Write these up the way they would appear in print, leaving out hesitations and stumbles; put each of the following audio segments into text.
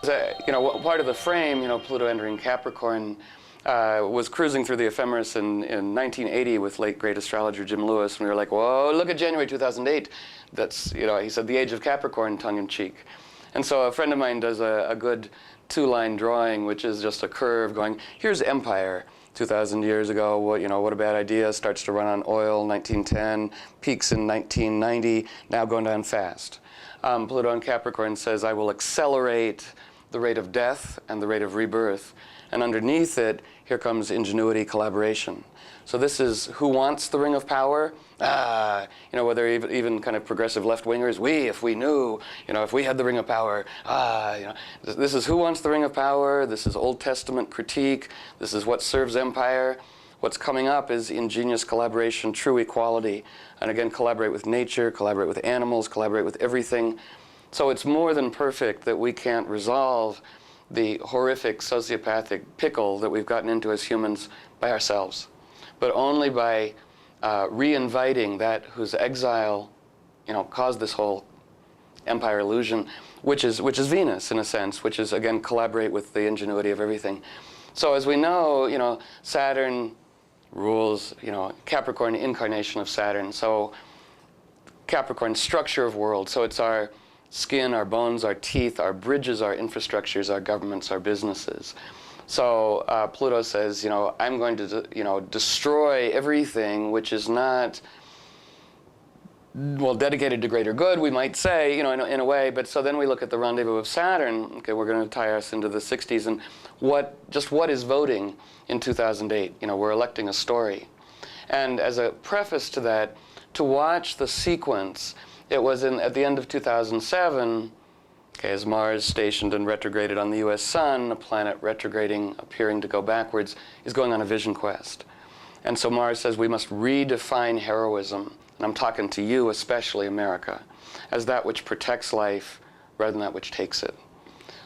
Part of the frame, Pluto entering Capricorn, was cruising through the ephemeris in 1980 with late great astrologer Jim Lewis, and we were like, whoa, look at January 2008. That's, he said, the age of Capricorn, tongue-in-cheek. And so a friend of mine does a good two-line drawing, which is just a curve going, here's empire 2,000 years ago, what a bad idea, starts to run on oil, 1910, peaks in 1990, now going down fast. Pluto in Capricorn says, I will accelerate the rate of death and the rate of rebirth. And underneath it, here comes ingenuity, collaboration. So this is who wants the ring of power? Whether even kind of progressive left-wingers, if we knew, if we had the ring of power, This is who wants the ring of power. This is Old Testament critique. This is what serves empire. What's coming up is ingenious collaboration, true equality. And again, collaborate with nature, collaborate with animals, collaborate with everything. So it's more than perfect that we can't resolve the horrific sociopathic pickle that we've gotten into as humans by ourselves, but only by re-inviting that whose exile, caused this whole empire illusion, which is Venus in a sense, which is again collaborate with the ingenuity of everything. So as we know, Saturn rules, Capricorn, incarnation of Saturn. So Capricorn, structure of world. So it's our skin, our bones, our teeth, our bridges, our infrastructures, our governments, our businesses. So Pluto says, I'm going to, destroy everything which is not, dedicated to greater good, we might say, in a way. But so then we look at the rendezvous of Saturn. Okay, we're going to tie us into the 60s. And what is voting in 2008? We're electing a story. And as a preface to that, to watch the sequence, it was at the end of 2007, as Mars stationed and retrograded on the U.S. sun, a planet retrograding, appearing to go backwards, is going on a vision quest. And so Mars says we must redefine heroism, and I'm talking to you, especially America, as that which protects life rather than that which takes it.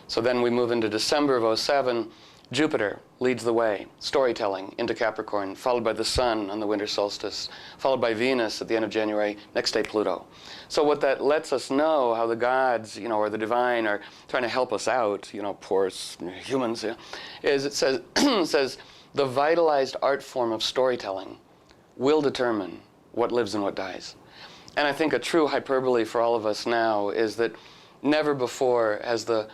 So then we move into December of 2007. Jupiter leads the way, storytelling into Capricorn, followed by the Sun on the winter solstice, followed by Venus at the end of January, next day Pluto. So what that lets us know, how the gods, or the divine are trying to help us out, poor humans, is it says, says the vitalized art form of storytelling will determine what lives and what dies. And I think a true hyperbole for all of us now is that never before has the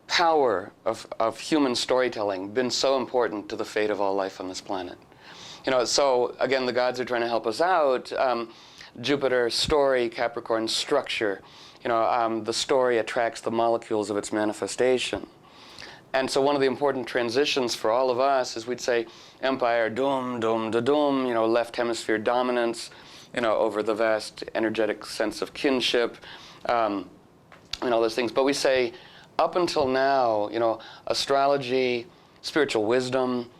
power of human storytelling been so important to the fate of all life on this planet. So again, the gods are trying to help us out. Jupiter, story, Capricorn, structure. The story attracts the molecules of its manifestation. And so one of the important transitions for all of us is we'd say empire, doom, doom, da doom, left hemisphere dominance, over the vast energetic sense of kinship, all those things. But we say, up until now, astrology, spiritual wisdom,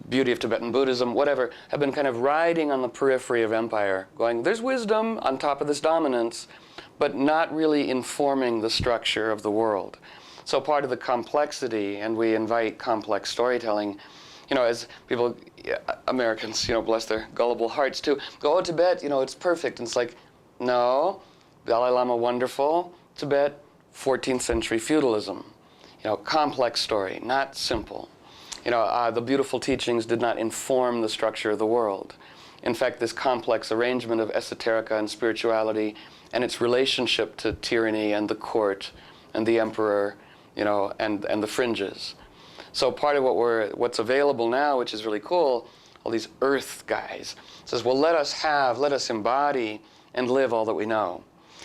beauty of Tibetan Buddhism, whatever, have been kind of riding on the periphery of empire, going, there's wisdom on top of this dominance, but not really informing the structure of the world. So part of the complexity, and we invite complex storytelling, as people, Americans, bless their gullible hearts too, go, oh, Tibet, it's perfect. And it's like, no, Dalai Lama, wonderful, Tibet, 14th century feudalism, complex story, not simple. The beautiful teachings did not inform the structure of the world. In fact, this complex arrangement of esoterica and spirituality and its relationship to tyranny and the court and the emperor, and the fringes. So part of what's available now, which is really cool, all these earth guys, says, well, let us embody and live all that we know.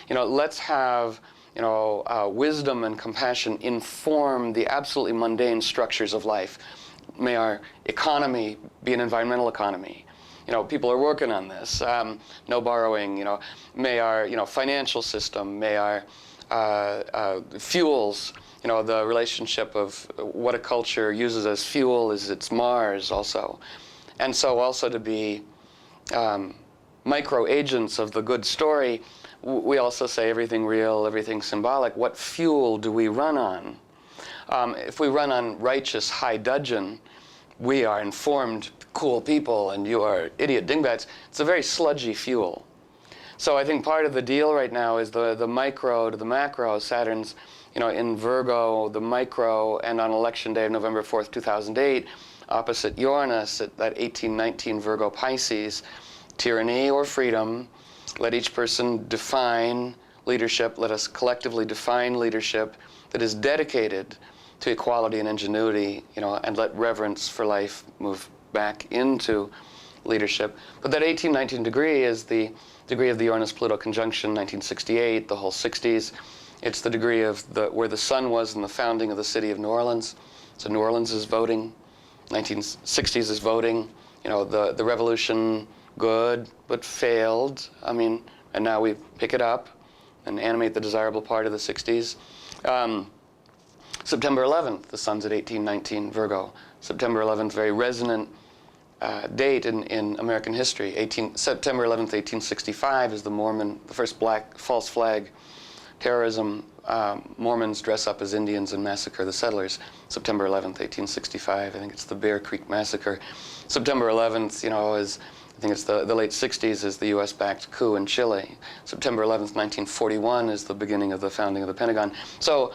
Let's have wisdom and compassion inform the absolutely mundane structures of life. May our economy be an environmental economy. People are working on this. No borrowing. May our financial system. May our fuels. The relationship of what a culture uses as fuel is its Mars also, and so also to be micro agents of the good story. We also say everything real, everything symbolic. What fuel do we run on? If we run on righteous high dudgeon, we are informed, cool people, and you are idiot dingbats. It's a very sludgy fuel. So I think part of the deal right now is the micro to the macro. Saturn's in Virgo, the micro, and on election day of November 4th, 2008, opposite Uranus at that 1819 Virgo Pisces, tyranny or freedom. Let each person define leadership. Let us collectively define leadership that is dedicated to equality and ingenuity, and let reverence for life move back into leadership. But that 1819 degree is the degree of the Uranus-Pluto conjunction, 1968, the whole 60s. It's the degree of where the sun was in the founding of the city of New Orleans. So New Orleans is voting. 1960s is voting. The revolution, good, but failed. And now we pick it up and animate the desirable part of the 60s. September 11th, the sun's at 1819 Virgo. September 11th, very resonant date in American history. September 11th, 1865 is the first black false flag terrorism. Mormons dress up as Indians and massacre the settlers. September 11th, 1865. I think it's the Bear Creek Massacre. September 11th, I think it's the late 60s, is the U.S.-backed coup in Chile. September 11th, 1941 is the beginning of the founding of the Pentagon. So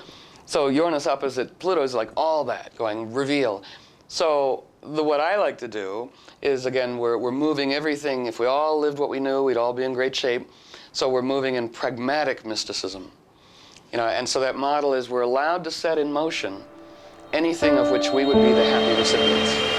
Uranus opposite Pluto is like all that, going reveal. So what I like to do is, again, we're moving everything. If we all lived what we knew, we'd all be in great shape. So we're moving in pragmatic mysticism. And so that model is we're allowed to set in motion anything of which we would be the happy recipients.